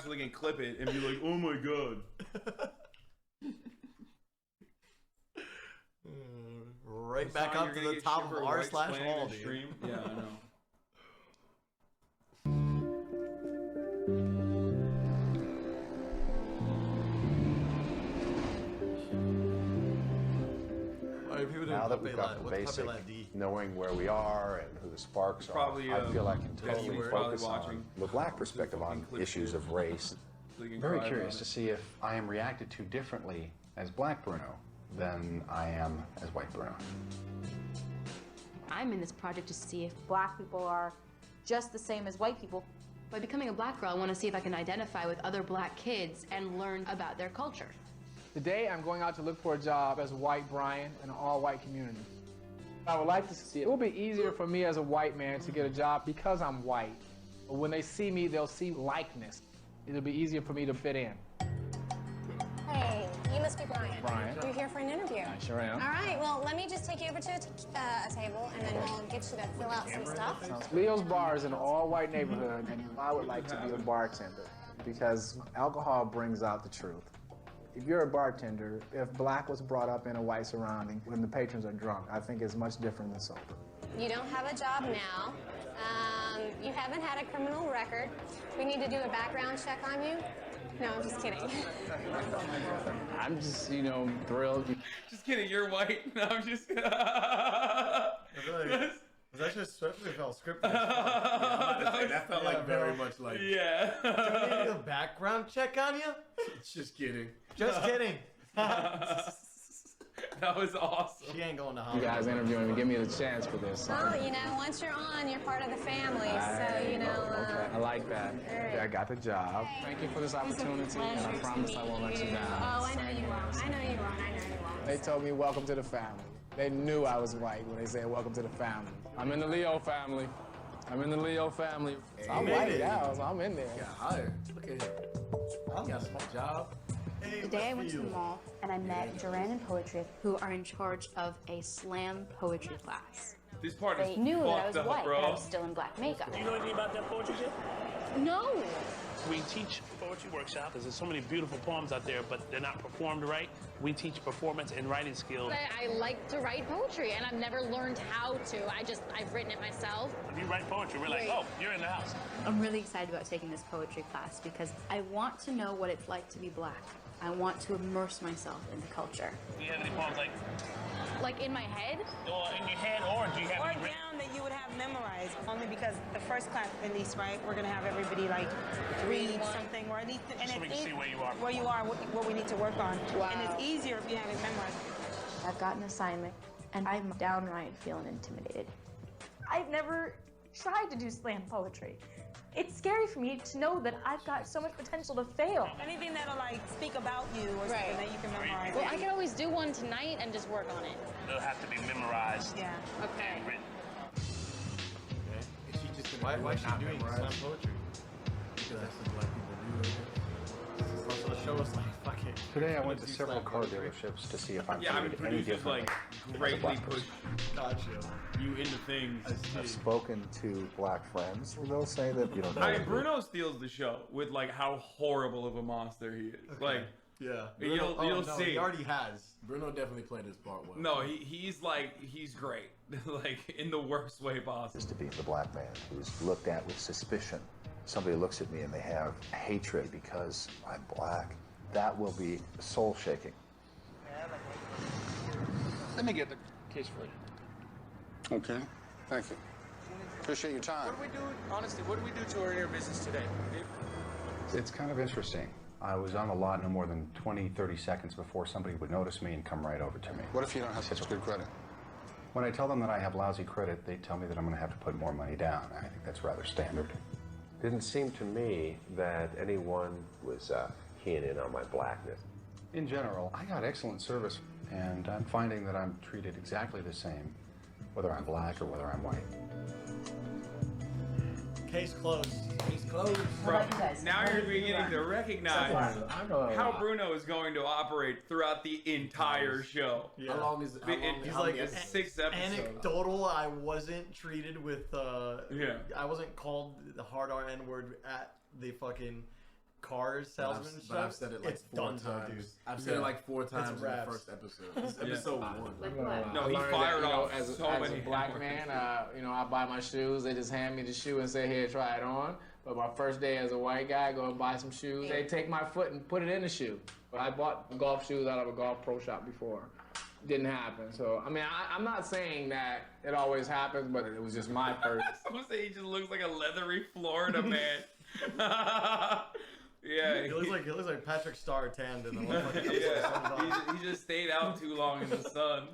so they can clip it and be like, oh my god. Right back up to the top of r/hall, dude. Yeah, I know. Now that we've got the basic knowing where we are and who the sparks Probably, are, I feel I can totally focus watching. on the black perspective on issues of race. Very curious to see if I am reacted to differently as black Bruno than I am as white Bruno. I'm in this project to see if black people are just the same as white people. By becoming a black girl, I want to see if I can identify with other black kids and learn about their culture. Today, I'm going out to look for a job as white Brian in an all-white community. I would like to see it will be easier for me as a white man to get a job because I'm white. But when they see me, they'll see likeness. It'll be easier for me to fit in. Hey, you must be Brian. Brian. You're here for an interview. I sure am. All right, well, let me just take you over to a table, and then we'll get you to fill out some stuff. Leo's Bar is an all-white neighborhood, and I would like to be a bartender because alcohol brings out the truth. If you're a bartender, if black was brought up in a white surrounding when the patrons are drunk, I think it's much different than sober. You don't have a job now. You haven't had a criminal record. We need to do a background check on you. No, I'm just kidding. I'm just, you know, thrilled. Just kidding, you're white. No, I'm just... Was that just especially felt scripted? That felt like very much like. Yeah. Do I need a background check on you? Just kidding. Just kidding. That was awesome. She ain't going to You Hollywood. guys interviewing me, give me the chance for this. Well, you know, once you're on, you're part of the family, so, you know... Okay, I like that. Okay, I got the job. Thank you for this opportunity, and I promise I won't let you down. Oh, I know you won't. I know you won't. I know you won't. They told me, welcome to the family. They knew I was white when they said, welcome to the family. I'm in the Leo family. I'm in the Leo family. So I'm white now, so I'm in there. Got hired. Look at him. I got a job. Today I went to the mall and I met Duran and Poetry, who are in charge of a slam poetry class. This part They is knew that I fucked was up, white, bro. but I was still in black makeup. Do you know anything about that poetry shit? No! We teach poetry workshop because there's so many beautiful poems out there, but they're not performed right. We teach performance and writing skills. I like to write poetry, and I've never learned how to. I've written it myself. If you write poetry, we're like, oh, you're in the house. I'm really excited about taking this poetry class because I want to know what it's like to be black. I want to immerse myself in the culture. Do you have any poems Like in my head? or in your head, or do you have Or any written? down that you would have memorized, only because the first class, at least, right, we're gonna have everybody like read something, or at least, and So we can see where you are. what we need to work on. Wow. And it's easier if you have it memorized. I've got an assignment and I'm downright feeling intimidated. I've never tried to do slam poetry. It's scary for me to know that I've got so much potential to fail. Anything that'll like speak about you or something that you can memorize. Well, I can always do one tonight and just work on it. They'll have to be memorized Yeah. and written. Why should you doing slam poetry? Because that's what black people do. Also, the show was like, fuck it. Today I went to several car dealerships to see if I'm Yeah, I mean, treated any producers like differently. as a greatly black push person. Gotcha. you into things. I've spoken to black friends. They'll say that you don't know. I mean, Bruno steals the show with like how horrible of a monster he is. Okay. Like, Yeah. You'll no, see. He already has. Bruno definitely played his part well. no, he's great, like in the worst way possible. Is to be the black man who's looked at with suspicion. Somebody looks at me and they have hatred because I'm black. That will be soul shaking. Let me get the case for you. Okay, thank you. Appreciate your time. What do we do, honestly, what do we do to our air business today? It's kind of interesting. I was on the lot no more than 20, 30 seconds before somebody would notice me and come right over to me. What if you don't have such good credit? When I tell them that I have lousy credit, they tell me that I'm going to have to put more money down. I think that's rather standard. Didn't seem to me that anyone was keying in on my blackness. In general, I got excellent service, and I'm finding that I'm treated exactly the same, whether I'm black or whether I'm white. Case closed. Case closed. Bro, now you're beginning to recognize how Bruno is going to operate throughout the entire show. Yeah. How long is it? He's like 6 episodes. Anecdotal. I wasn't treated with. Yeah. I wasn't called the hard R N word at the fucking cars salesman But I've stuff, said it like it's 4 done, times. dude. I've said it like 4 It's times in the raps. first episode. This is episode 1. No, he I learned fired that, off as so many a black hours. man, I buy my shoes. They just hand me the shoe and say, "Here, try it on." But my first day as a white guy, go and buy some shoes. They take my foot and put it in the shoe. But I bought golf shoes out of a golf pro shop before. Didn't happen. So I mean, I'm not saying that it always happens, but it was just my first. Someone say he just looks like a leathery Florida man. Yeah, He looks like Patrick Star tanned in the he just stayed out too long in the sun.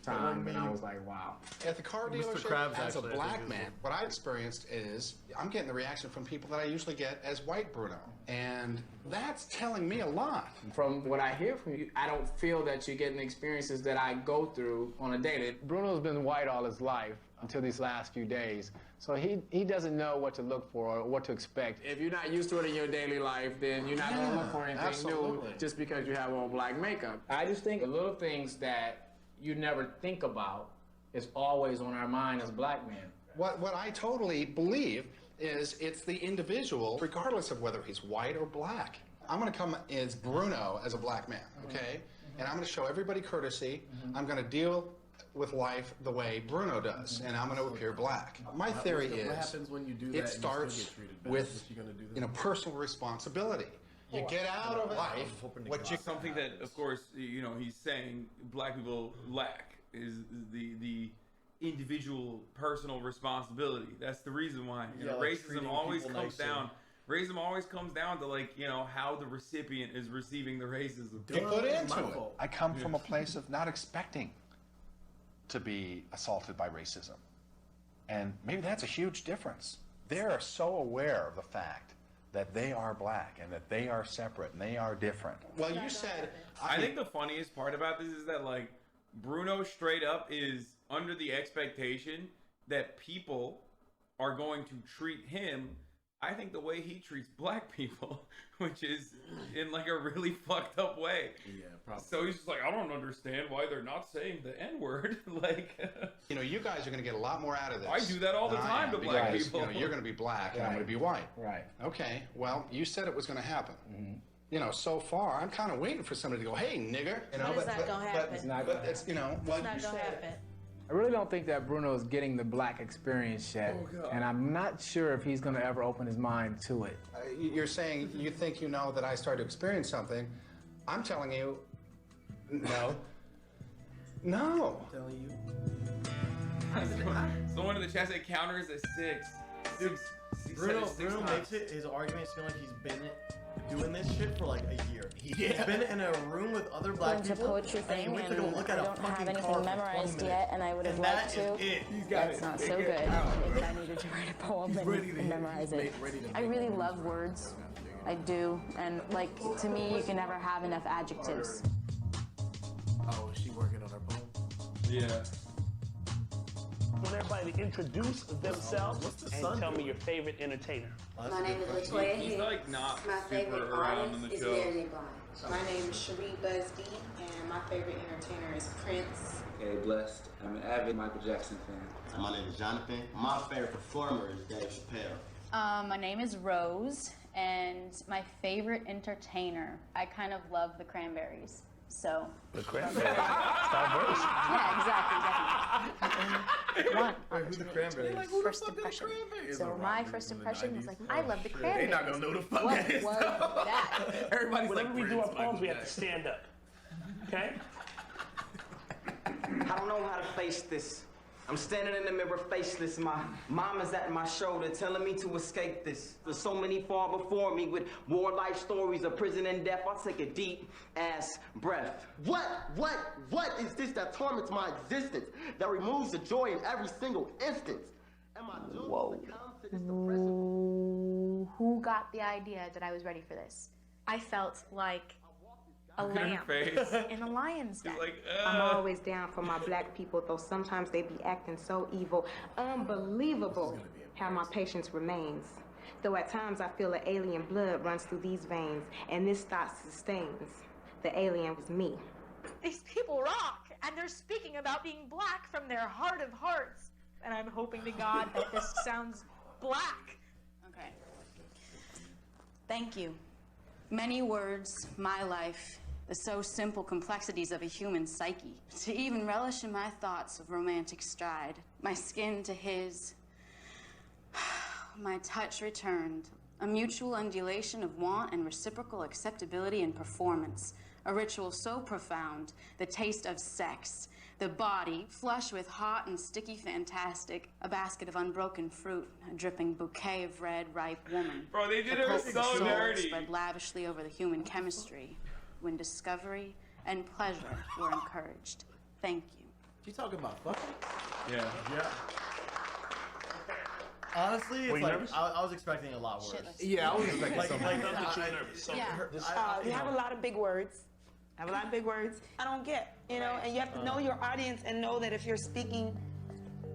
Time, and I was like, wow. At the car Mr. dealership, Krabs as a actually, I black think, man, what I experienced is I'm getting the reaction from people that I usually get as white Bruno. And that's telling me a lot. From what I hear from you, I don't feel that you're getting the experiences that I go through on a daily. Bruno's been white all his life until these last few days. So he doesn't know what to look for or what to expect. If you're not used to it in your daily life, then you're not going to look for anything new just because you have all black makeup. I just think the little things that you never think about is always on our mind as black men. What I totally believe is it's the individual, regardless of whether he's white or black. I'm going to come as Bruno as a black man, okay? And I'm going to show everybody courtesy. I'm going to deal with life the way Bruno does, and I'm going to appear black. My theory is what happens when you do that it and you still starts get treated bad? with What you gonna do then? personal responsibility. You get out of life what you Something that, of course, he's saying black people lack is the individual personal rescibility. That's the reason why. Yeah, like Racism treating always people comes nicer. down. Racism always comes down to how the recipient is receiving the racism. You put into it. fault. I come from a place of not expecting to be assaulted by racism. And maybe that's a huge difference. They are so aware of the fact that they are black and that they are separate and they are different. Well, you said... I think the funniest part about this is that, Bruno straight up is under the expectation that people are going to treat him, I think, the way he treats black people, which is in a really fucked up way. Yeah, probably. So he's just like, I don't understand why they're not saying the N-word. you guys are going to get a lot more out of this. I do that all the than I time am, to black because, people. you're going to be black and I'm going to be white. Right. Okay, well, you said it was going to happen. So far, I'm kind of waiting for somebody to go, hey, nigger. It's not gonna happen. It's not But it's, It's not you gonna said. happen. I really don't think that Bruno is getting the black experience yet, and I'm not sure if he's going to ever open his mind to it. You're saying you think you know that I started to experience something. I'm telling you, no. No. I'm telling you. Someone in the chat said counter is at 6. Dude, He said Bruno it 6 times. makes it his argument seem like he's been doing this shit for a year. He's been in a room with other black It's a people. poetry and thing, he went to and go look I at a don't have fucking anything car for memorized 20 yet, and I would have and liked that to. is it. That's not so good. I needed to write a poem and memorize it. I really love words. I do, and to me, you can never have enough adjectives. Oh, is she working on her poem? Yeah. I want everybody to introduce themselves What's the and sun tell me doing? your favorite entertainer. My name is Latoya He's Hicks. not My favorite super around in artist the is show. Mary J. Blige. My name is Cherie Busby, and my favorite entertainer is Prince. Okay, blessed. I'm an avid Michael Jackson fan. My name is Jonathan. My favorite performer is Dave Chappelle. My name is Rose, and my favorite entertainer, I kind of love the Cranberries. So. The Cranberries. Diverse. Yeah, exactly. One. Wait, who's the Cranberries? First impression. So my first impression was I love the They're Cranberries. not gonna know the fuck What that is. was that? Everybody's Whenever like, we do our Prince, poems, we Michael have to stand up. Okay? I don't know how to face this. I'm standing in the mirror faceless. My mom is at my shoulder telling me to escape this. There's so many far before me with war life stories of prison and death. I'll take a deep ass breath. What is this that torments my existence, that removes the joy in every single instance? Am I doomed to succumb to this depressing? Who got the idea that I was ready for this? I felt like a Look at her lamb face. in a lion's den. He's like, I'm always down for my black people, though sometimes they be acting so evil. Unbelievable how my patience remains. Though at times I feel an alien blood runs through these veins, and this thought sustains. The alien was me. These people rock, and they're speaking about being black from their heart of hearts. And I'm hoping to God that this sounds black. Okay. Thank you. Many words, my life, the so simple complexities of a human psyche. To even relish in my thoughts of romantic stride, my skin to his, my touch returned. A mutual undulation of want and reciprocal acceptability and performance. A ritual so profound, the taste of sex. The body, flush with hot and sticky fantastic. A basket of unbroken fruit. A dripping bouquet of red, ripe woman. Bro, they did A her perfect so soul dirty. spread lavishly over the human chemistry. When discovery and pleasure were encouraged. Thank you. She talking about fucking? Yeah. Yeah. Honestly, it's Were you like nervous? I was expecting a lot worse. Yeah, I was expecting like, something. like That's what she was I- nervous. So Yeah. You have a lot of big words. Have a lot of big words. I don't get, you know, and you have to know your audience and know that if you're speaking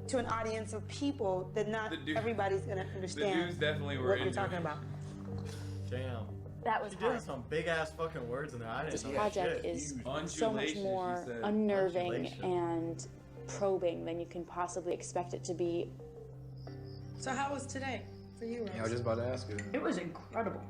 to an audience of people, that not everybody's gonna understand dudes definitely were what you're into talking it. about. Damn. That was She did hard. some big ass fucking words in there. I didn't This know project shit. is Huge. so much Undulation, more she said. unnerving Undulation. and probing than you can possibly expect it to be. So how was today for you, Rose? Yeah, I was just about to ask you. It was incredible.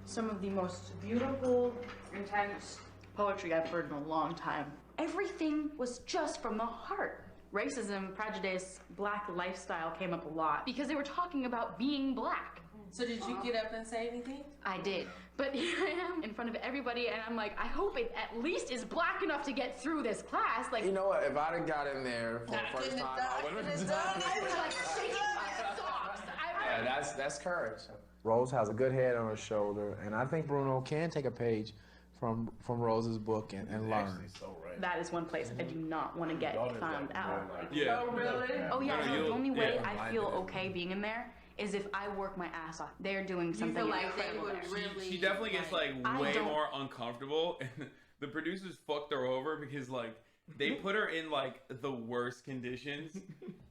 Some of the most beautiful, intense poetry I've heard in a long time. Everything was just from the heart. Racism, prejudice, black lifestyle came up a lot because they were talking about being black. So did you get up and say anything? I did. But here I am in front of everybody and I'm like, I hope it at least is black enough to get through this class. Like, You know what? If I'd have got in there for the first time, I would have done I was like shaking my socks. Yeah, that's courage. Rose has a good head on her shoulder, and I think Bruno can take a page from Rose's book and learn. That is one place I do not want to get found out. Yeah. Oh, really? Oh, yeah. No, So the you'll- only way yeah. I feel okay being in there is if I work my ass off. They're doing something feel like they incredible would there. really- She definitely gets like I way don't- more uncomfortable, and the producers fucked her over because like they put her in like the worst conditions.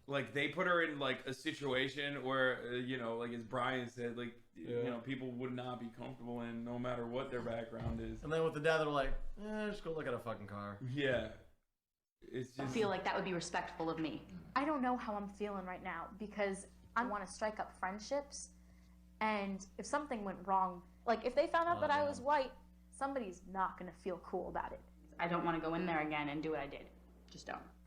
Like they put her in like a situation where you know, like as Brian said, like you know, people would not be comfortable in no matter what their background is. And then with the dad, they're like, just go look at a fucking car. Yeah. It's I just feel like that would be respectful of me. I don't know how I'm feeling right now because I want to strike up friendships, and if something went wrong, like if they found out that I was white, somebody's not gonna feel cool about it. I don't want to go in there again and do what I did. Just don't.